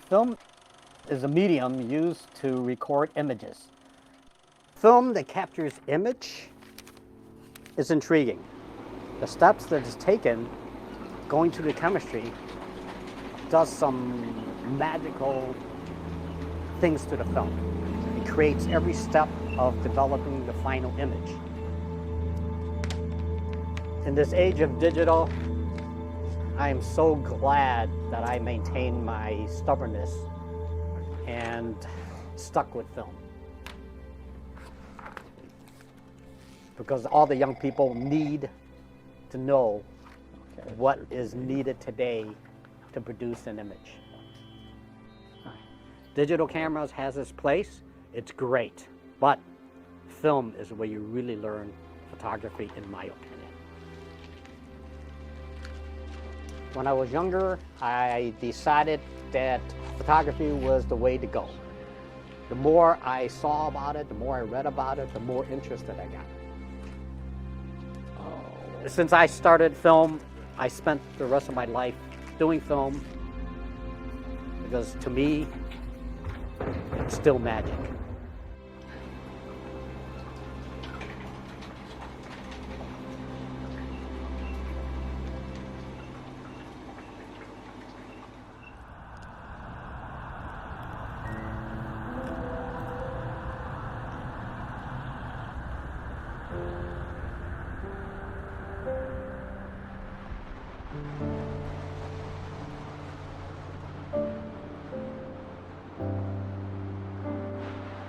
Film is a medium used to record images. Film that captures image is intriguing. The steps that is taken going through the chemistry does some magical things to the film. It creates every step of developing the final image. In this age of digital, I am so glad that I maintained my stubbornness and stuck with film. Because all the young people need to know what is needed today to produce an image. Digital cameras has its place, it's great, but film is where you really learn photography, in my opinion. When I was younger, I decided that photography was the way to go. The more I saw about it, the more I read about it, the more interested I got. Since I started film, I spent the rest of my life doing film because to me, it's still magic.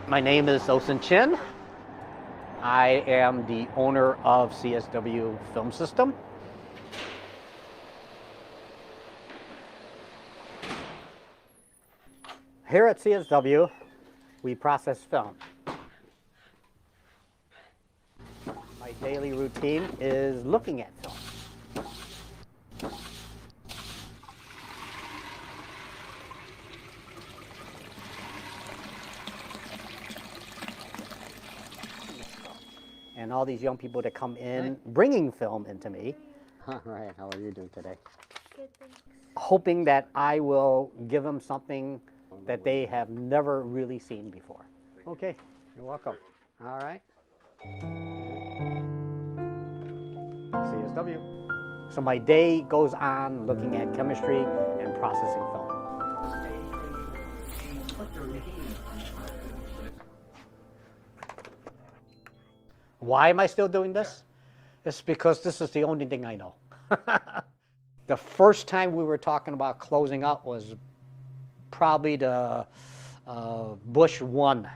My name is Oson Chin. I am the owner of CSW Film System. Here at CSW, we process film. My daily routine is looking at film. And all these young people that come in bringing film into me. All right, how are you doing today? Good, thanks. Hoping that I will give them something that they have never really seen before. Okay, you're welcome. All right. CSW. So my day goes on looking at chemistry and processing film. Why am I still doing this? It's because this is the only thing I know. The first time we were talking about closing up was probably the Bush 1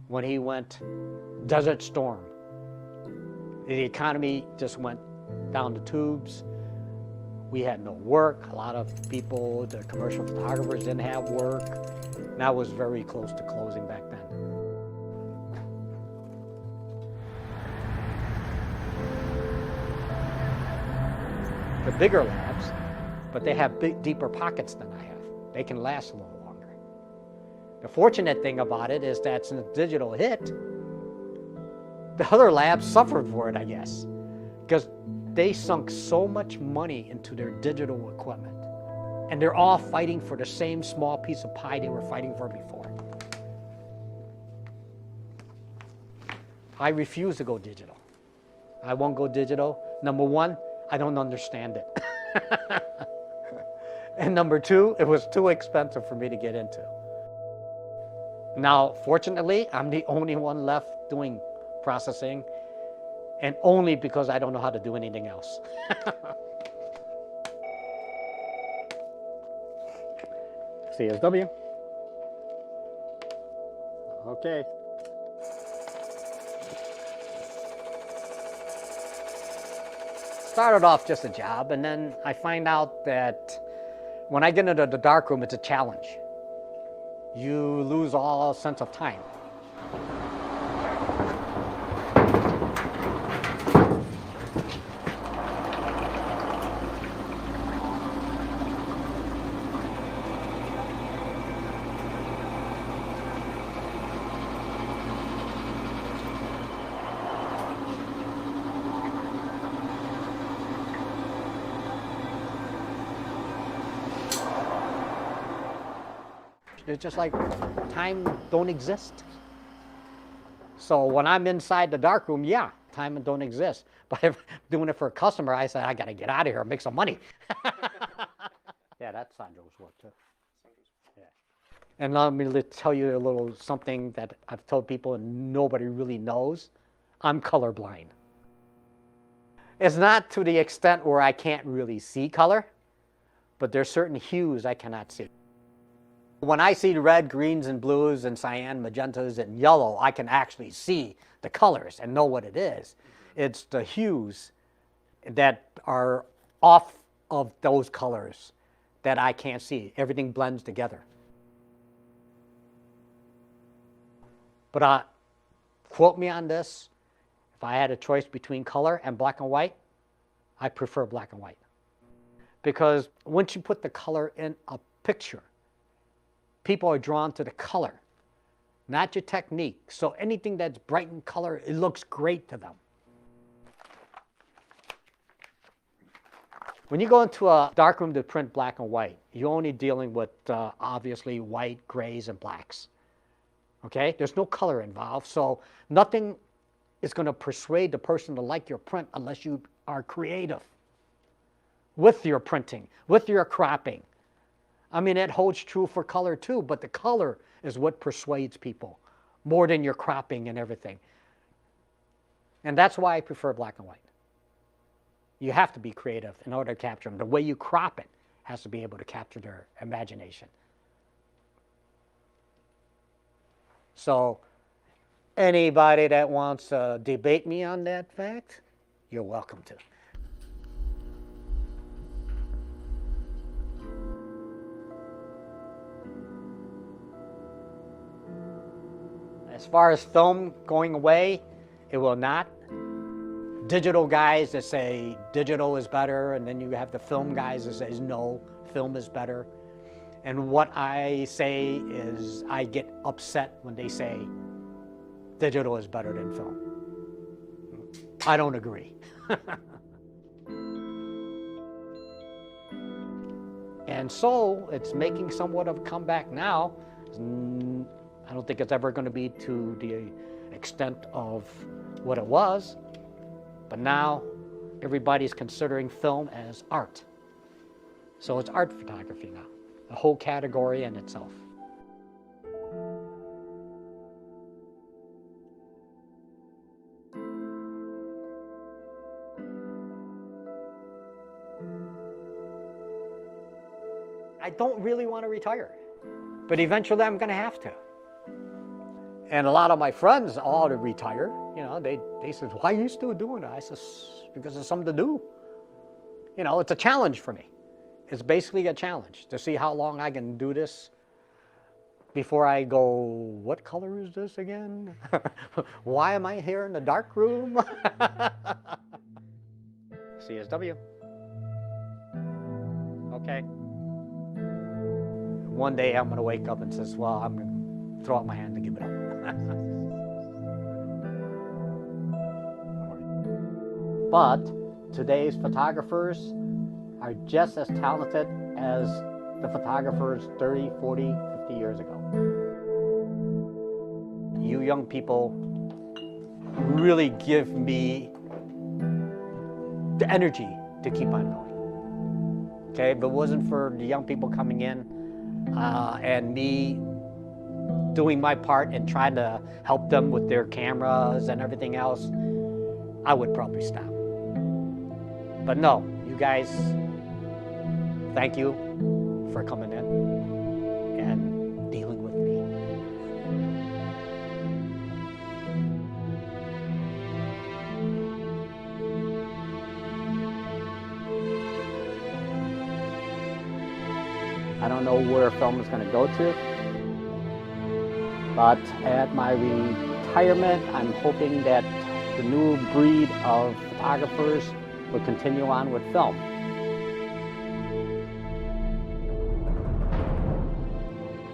when he went Desert Storm. The economy just went down the tubes. We had no work. A lot of people, the commercial photographers didn't have work. And I was very close to closing back then. The bigger labs, but they have deeper pockets than I have. They can last a little longer. The fortunate thing about it is that since digital hit, the other labs suffered for it, I guess, because they sunk so much money into their digital equipment, and they're all fighting for the same small piece of pie they were fighting for before. I refuse to go digital. I won't go digital. Number one, I don't understand it. And number two, it was too expensive for me to get into. Now, fortunately, I'm the only one left doing processing, and only because I don't know how to do anything else. CSW. Okay. Started off just a job, and then I find out that when I get into the darkroom, it's a challenge. You lose all sense of time. It's just like time don't exist. So when I'm inside the darkroom, yeah, time don't exist. But if I'm doing it for a customer, I said, I got to get out of here and make some money. Yeah, that's Sandro's work too. Yeah. And let me tell you a little something that I've told people and nobody really knows. I'm colorblind. It's not to the extent where I can't really see color, but there's certain hues I cannot see. When I see red, greens, and blues, and cyan, magentas, and yellow, I can actually see the colors and know what it is. It's the hues that are off of those colors that I can't see. Everything blends together. But quote me on this, if I had a choice between color and black and white, I prefer black and white. Because once you put the color in a picture, people are drawn to the color, not your technique. So anything that's bright in color, it looks great to them. When you go into a darkroom to print black and white, you're only dealing with obviously white, grays, and blacks. Okay? There's no color involved, so nothing is going to persuade the person to like your print unless you are creative with your printing, with your cropping. I mean, it holds true for color too, but the color is what persuades people more than your cropping and everything. And that's why I prefer black and white. You have to be creative in order to capture them. The way you crop it has to be able to capture their imagination. So anybody that wants to debate me on that fact, you're welcome to. As far as film going away, it will not. Digital guys that say digital is better, and then you have the film guys that says no, film is better. And what I say is I get upset when they say digital is better than film. I don't agree. And so it's making somewhat of a comeback now. I don't think it's ever going to be to the extent of what it was, but now everybody's considering film as art. So it's art photography now, a whole category in itself. I don't really want to retire, but eventually I'm going to have to. And a lot of my friends all to retire, you know, they said, why are you still doing it? I said, because it's something to do. You know, it's a challenge for me. It's basically a challenge to see how long I can do this before I go, what color is this again? Why am I here in the dark room? CSW. Okay. One day I'm going to wake up and says, well, I'm going to throw up my hand and give it up. But today's photographers are just as talented as the photographers 30, 40, 50 years ago. You young people really give me the energy to keep on going. Okay, if it wasn't for the young people coming in and me doing my part and trying to help them with their cameras and everything else, I would probably stop. But no, you guys, thank you for coming in and dealing with me. I don't know where film is going to go to, but at my retirement, I'm hoping that the new breed of photographers will continue on with film.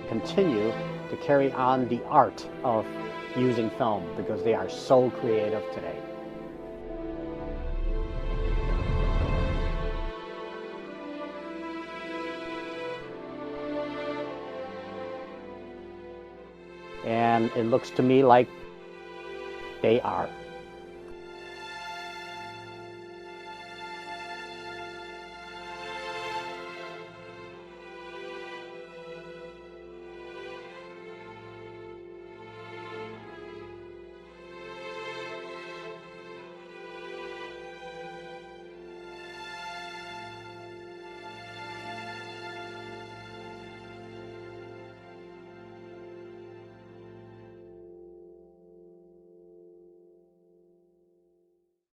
Continue to carry on the art of using film because they are so creative today. And it looks to me like they are.